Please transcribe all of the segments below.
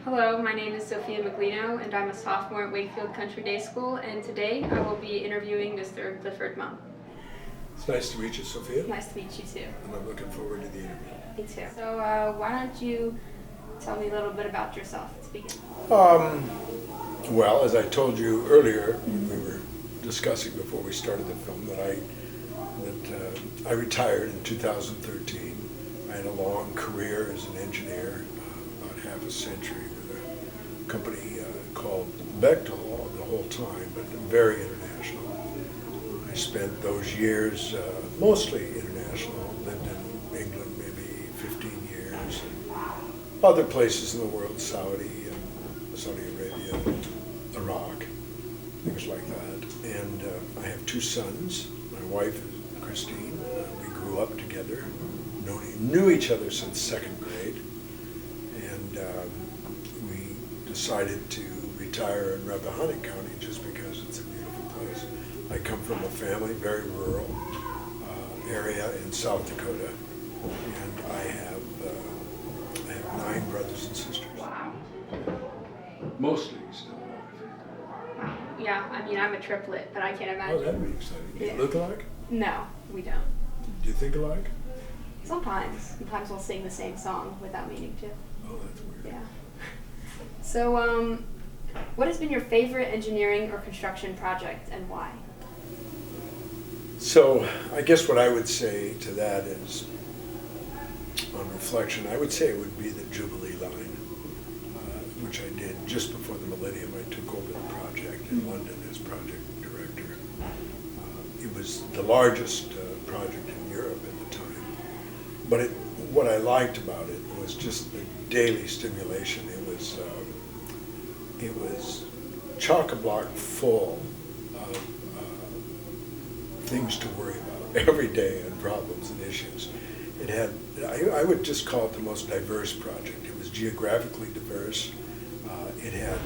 Hello, my name is Sophia Miglino, and I'm a sophomore at Wakefield Country Day School, and today I will be interviewing Mr. Clifford Mumm. It's nice to meet you, Sophia. Nice to meet you too. And I'm looking forward to the interview. Me too. So why don't you tell me a little bit about yourself to begin? Well, as I told you earlier, we were discussing before we started the film that I retired in 2013. I had a long career as an engineer, about half a century with a company called Bechtel the whole time, but very international. I spent those years mostly international, lived in England maybe 15 years, and other places in the world, Saudi Arabia, Iraq, things like that. And I have two sons. My wife is Christine. We grew up together, knew each other since second grade, and we decided to retire in Rappahannock County just because it's a beautiful place. I come from a family, very rural area in South Dakota, and I have 9 brothers and sisters. Wow. Mostly still alive. Wow. Yeah, I mean, I'm a triplet, but I can't imagine. Oh, that'd be exciting. Do you Yeah. look alike? No, we don't. Do you think alike? Sometimes we'll sing the same song without meaning to. Oh, that's weird. Yeah. So, what has been your favorite engineering or construction project and why? So I guess what I would say to that is, on reflection, I would say it would be the Jubilee line, which I did just before the millennium. I took over the project in London as project director. It was the largest project in Europe at the time. But what I liked about it was just the daily stimulation. It was chock-a-block full of things to worry about every day, and problems and issues. It had, I would just call it the most diverse project. It was geographically diverse. It had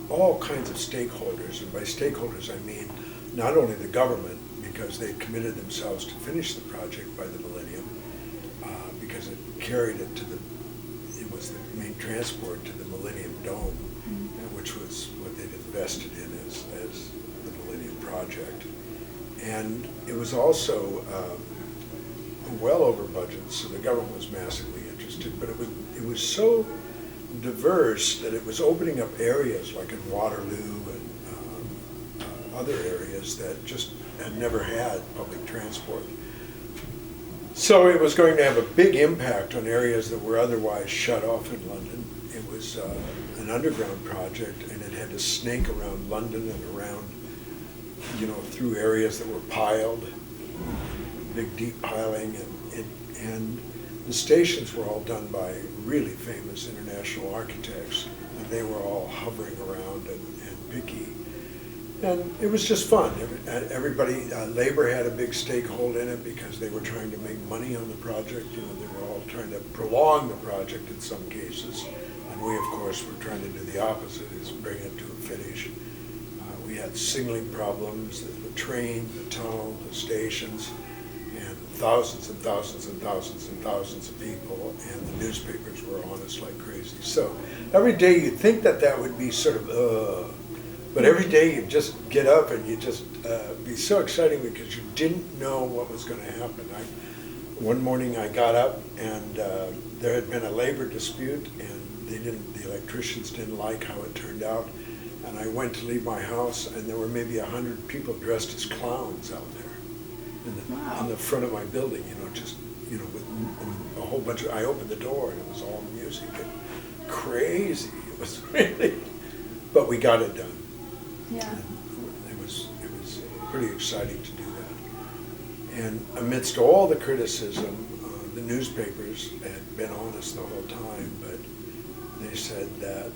all kinds of stakeholders, and by stakeholders I mean not only the government, because they committed themselves to finish the project by the millennium, because it carried it to it was the main transport to the Millennium Dome, which was what they'd invested in as the Millennium Project. And it was also well over budget, so the government was massively interested, but it was so diverse that it was opening up areas like in Waterloo and other areas that just had never had public transport. So it was going to have a big impact on areas that were otherwise shut off in London. It was an underground project, and it had to snake around London and around, through areas that were piled, big deep piling, and the stations were all done by really famous international architects, and they were all hovering around and picky. And it was just fun. Everybody, labor had a big stakehold in it because they were trying to make money on the project. They were all trying to prolong the project in some cases. And we, of course, were trying to do the opposite, is bring it to a finish. We had signaling problems, the train, the tunnel, the stations, and thousands and thousands and thousands and thousands of people, and the newspapers were on us like crazy. So every day you'd think that would be sort of, but every day you just get up and you just be so exciting because you didn't know what was going to happen. One morning I got up and there had been a labor dispute, and the electricians didn't like how it turned out. And I went to leave my house, and there were maybe 100 people dressed as clowns out there in the front of my building, with a whole bunch of, I opened the door and it was all music and crazy. It was really, but we got it done. Yeah. And it was pretty exciting to do that. And amidst all the criticism, the newspapers had been on us the whole time, but they said that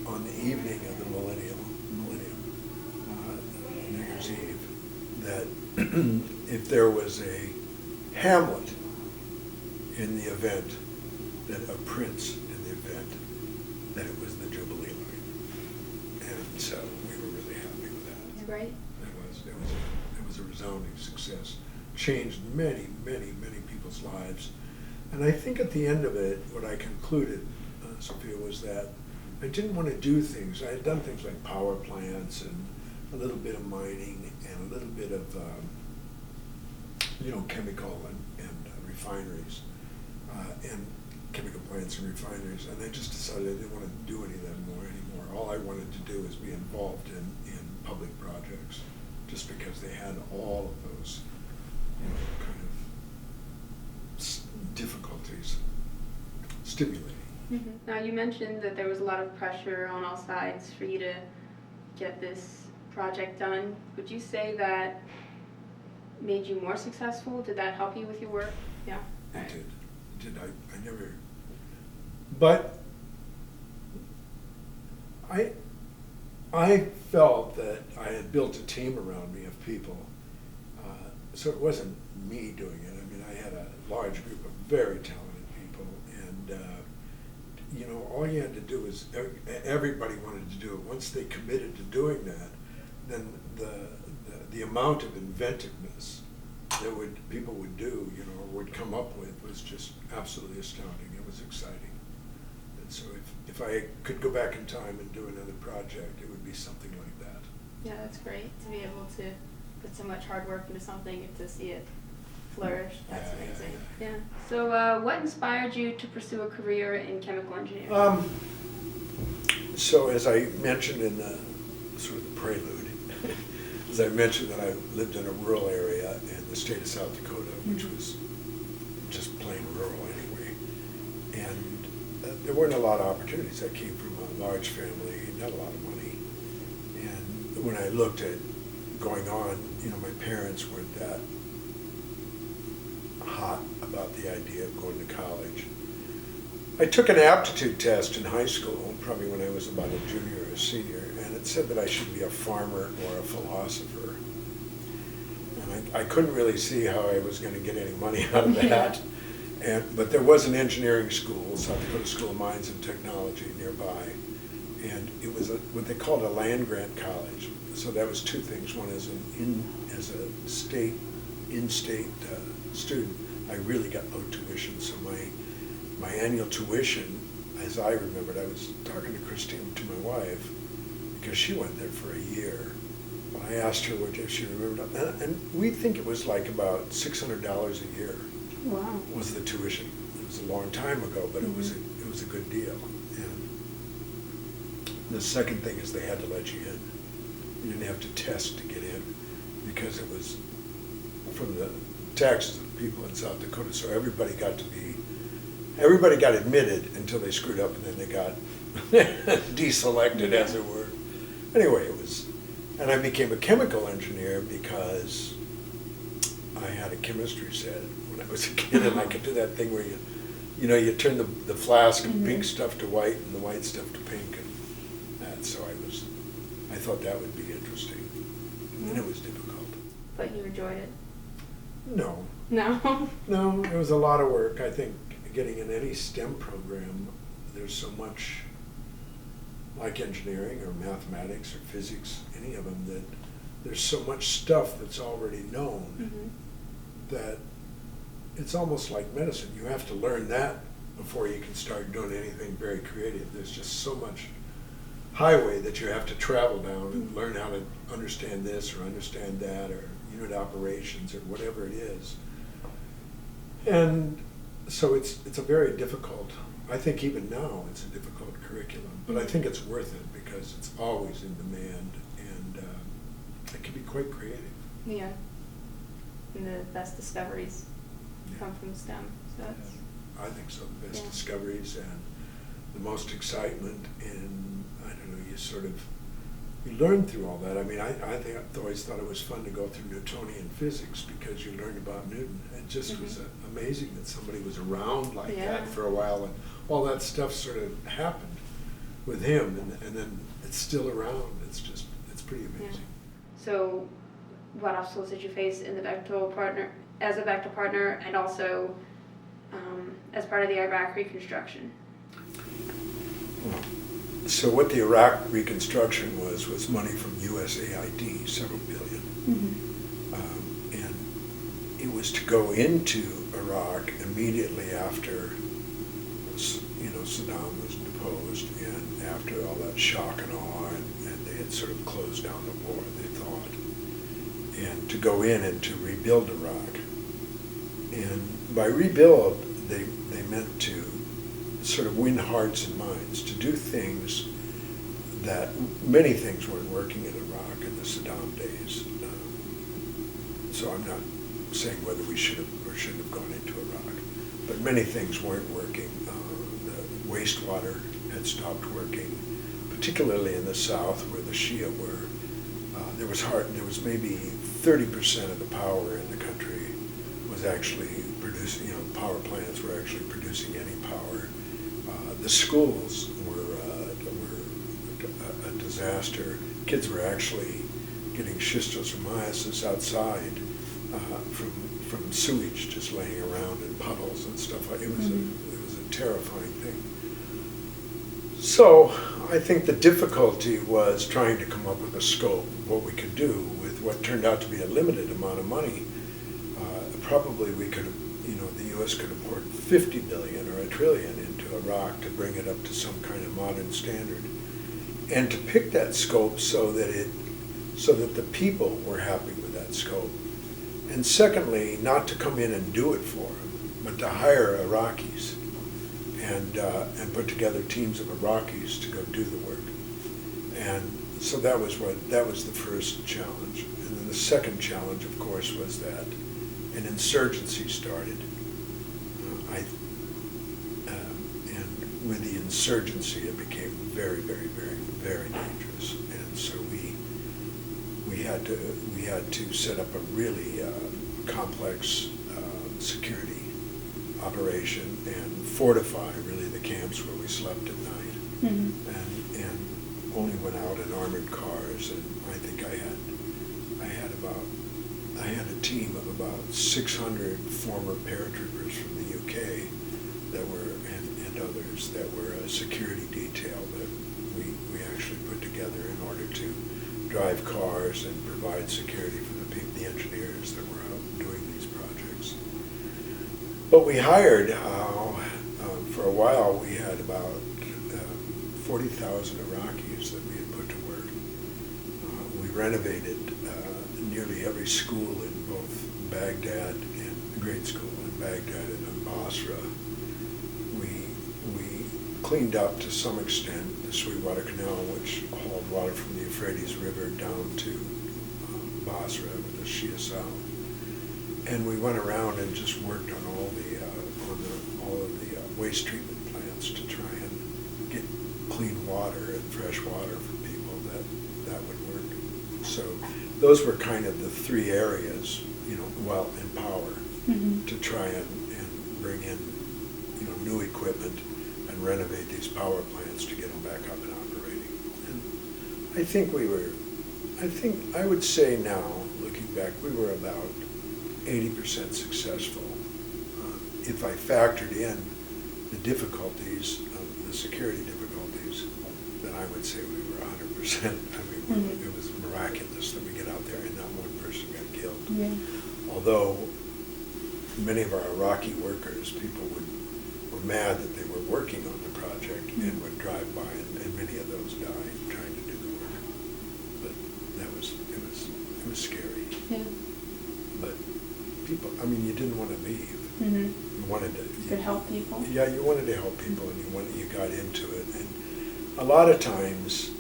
on the evening of the millennium, New Year's Eve, that if there was a Hamlet in the event, that a prince in the event, that it was the Jubilee line. And so we were really happy with that. That's great. It was a resounding success. Changed many, many, many people's lives. And I think at the end of it, what I concluded, Sophia, was was that I didn't want to do things. I had done things like power plants and a little bit of mining and a little bit of, chemical and refineries, and chemical plants and refineries. And I just decided I didn't want to do any of that anymore. All I wanted to do was be involved in public projects, just because they had all of those, kind of difficulties, stimulating. Mm-hmm. Now, you mentioned that there was a lot of pressure on all sides for you to get this project done. Would you say that made you more successful? Did that help you with your work? Yeah. It did. It did. I never. But I felt that I had built a team around me of people, so it wasn't me doing it. I mean, I had a large group of very talented people, and all you had to do was everybody wanted to do it. Once they committed to doing that, then the amount of inventiveness that people would do, or would come up with, was just absolutely astounding. It was exciting. And so if I could go back in time and do another project, it would be something like that. Yeah, that's great to be able to put so much hard work into something and to see it flourish. That's amazing. Yeah. So what inspired you to pursue a career in chemical engineering? So as I mentioned in the sort of the prelude, as I mentioned that I lived in a rural area in the state of South Dakota, which was just plain rural anyway. And there weren't a lot of opportunities. I came from a large family, not a lot of money. And when I looked at going on, my parents weren't that hot about the idea of going to college. I took an aptitude test in high school, probably when I was about a junior or a senior, and it said that I should be a farmer or a philosopher. And I couldn't really see how I was going to get any money out of that. But there was an engineering school, South Dakota School of Mines and Technology, nearby. And it was what they called a land-grant college. So that was two things. One is as a in-state student, I really got low tuition. So my annual tuition, as I remembered, I was talking to Christine, to my wife, because she went there for a year. When I asked her if she remembered, and we think it was like about $600 a year. Wow. Was the tuition. It was a long time ago, but it was a good deal. And the second thing is they had to let you in. You didn't have to test to get in, because it was from the taxes of the people in South Dakota. So everybody got admitted until they screwed up, and then they got deselected, as it were. Anyway, and I became a chemical engineer because I had a chemistry set when I was a kid, and I could do that thing where you turn the flask of pink stuff to white and the white stuff to pink, and that. So I thought that would be interesting, and it was difficult. But you enjoyed it? No. No? No, it was a lot of work. I think getting in any STEM program, there's so much, like engineering or mathematics or physics, any of them, that there's so much stuff that's already known that it's almost like medicine. You have to learn that before you can start doing anything very creative. There's just so much highway that you have to travel down and learn how to understand this or understand that, or unit operations or whatever it is. And so it's a very difficult, I think even now it's a difficult curriculum, but I think it's worth it because it's always in demand, and it can be quite creative. Yeah. And the best discoveries come from STEM. So that's, I think so. The best discoveries and the most excitement, and I don't know, you learn through all that. I mean, I always thought it was fun to go through Newtonian physics because you learned about Newton. It just was amazing that somebody was around like that for a while, and all that stuff sort of happened with him, and then it's still around. It's pretty amazing. Yeah. So what obstacles did you face in the Bechtel partner, as a Bechtel partner, and also as part of the Iraq reconstruction? So what the Iraq reconstruction was money from USAID, several billion. And it was to go into Iraq immediately after, Saddam was deposed. imposed, and after all that shock and awe, and they had sort of closed down the war, they thought, and to go in and to rebuild Iraq. And by rebuild, they meant to sort of win hearts and minds, to do things that many things weren't working in Iraq in the Saddam days. So I'm not saying whether we should have or shouldn't have gone into Iraq, but many things weren't working. The wastewater had stopped working, particularly in the south where the Shia were. There was maybe 30% of the power in the country was actually producing, power plants were actually producing any power. The schools were a disaster. Kids were actually getting schistosomiasis outside from sewage just laying around in puddles and stuff. It was a terrifying thing. So I think the difficulty was trying to come up with a scope of what we could do with what turned out to be a limited amount of money. Probably we could have, the U.S. could have poured $50 billion or $1 trillion into Iraq to bring it up to some kind of modern standard, and to pick that scope so that the people were happy with that scope. And secondly, not to come in and do it for them, but to hire Iraqis and put together teams of Iraqis to go do the work. And so that was the first challenge. And then the second challenge, of course, was that an insurgency started. And with the insurgency, it became very, very, very, very dangerous. And so we had to set up a really complex security operation and fortify really the camps where we slept at night. Mm-hmm. and only went out in armored cars. And I think I had a team of about 600 former paratroopers from the UK that were and others that were a security detail that we actually put together in order to drive cars and provide security for the engineers that were out doing these projects. But we hired, for a while we had about 40,000 Iraqis that we had put to work. We renovated nearly every school in both Baghdad and grade school in Baghdad and in Basra. We cleaned up to some extent the Sweetwater Canal, which hauled water from the Euphrates River down to Basra with the Shia South. And we went around and just worked on all of the waste treatment plants to try and get clean water and fresh water for people that would work. So those were kind of the three areas, and power, mm-hmm. to try and bring in, new equipment and renovate these power plants to get them back up and operating. And I would say now, looking back, we were about 80% successful. If I factored in the difficulties, the security difficulties, then I would say we were 100%. I mean, mm-hmm. It was miraculous that we get out there and not one person got killed. Yeah. Although many of our Iraqi workers, people were mad that they were working on the project, mm-hmm. and would drive by, and many of those died trying to do the work. But it was scary. Yeah. But people, you didn't want to leave. Mm-hmm. You wanted to. You could help people. Yeah, you wanted to help people, and you got into it. And a lot of times,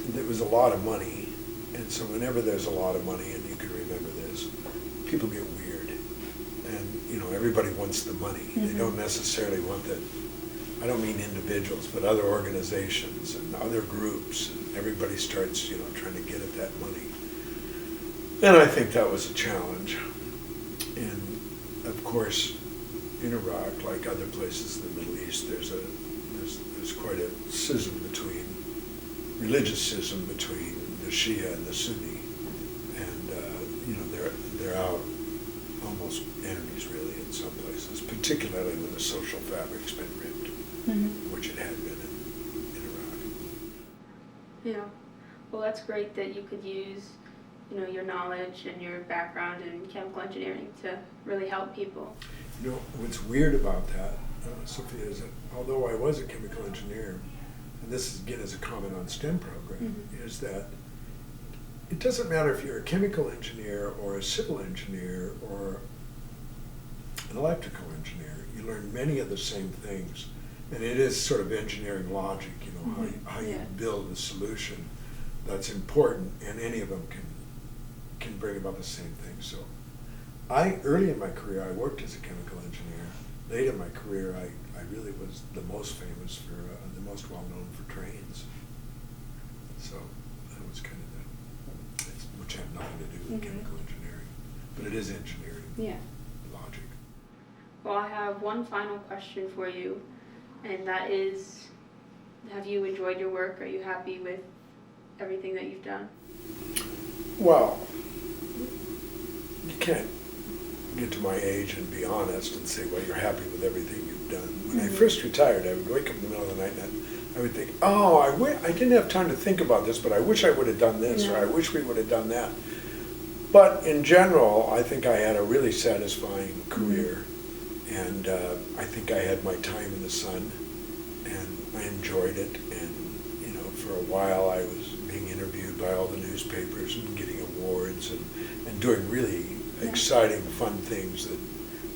there was a lot of money, and so whenever there's a lot of money, and you can remember this, people get weird, and everybody wants the money. Mm-hmm. They don't necessarily want the. I don't mean individuals, but other organizations and other groups, and everybody starts, trying to get at that money. And I think that was a challenge. And of course, in Iraq, like other places in the Middle East, there's quite a religious schism between the Shia and the Sunni, and they're out almost enemies really in some places, particularly when the social fabric's been ripped, mm-hmm. which it had been in Iraq. Yeah, well, that's great that you could use your knowledge and your background in chemical engineering to really help people. What's weird about that, Sophia, is that although I was a chemical engineer, and this is again is a comment on STEM program, is that it doesn't matter if you're a chemical engineer or a civil engineer or an electrical engineer. You learn many of the same things, and it is sort of engineering logic, you know, how you build a solution that's important, and any of them can bring about the same thing. So early in my career, I worked as a chemical engineer. Late in my career, I really was the most famous for, the most well-known for trains. So that was kind of which had nothing to do with chemical engineering. But it is engineering logic. Well, I have one final question for you, and that is, have you enjoyed your work? Are you happy with everything that you've done? Well, you can't get to my age and be honest and say, well, you're happy with everything you've done. When I first retired, I would wake up in the middle of the night and I would think, oh, I didn't have time to think about this, but I wish I would have done this, or I wish we would have done that. But in general, I think I had a really satisfying career, and I think I had my time in the sun, and I enjoyed it. And you know, for a while I was being interviewed by all the newspapers and getting awards and doing really exciting, fun things.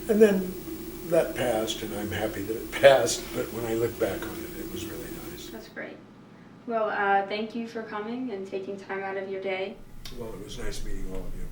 And then that passed, and I'm happy that it passed, but when I look back on it, it was really nice. That's great. Well, thank you for coming and taking time out of your day. Well, it was nice meeting all of you.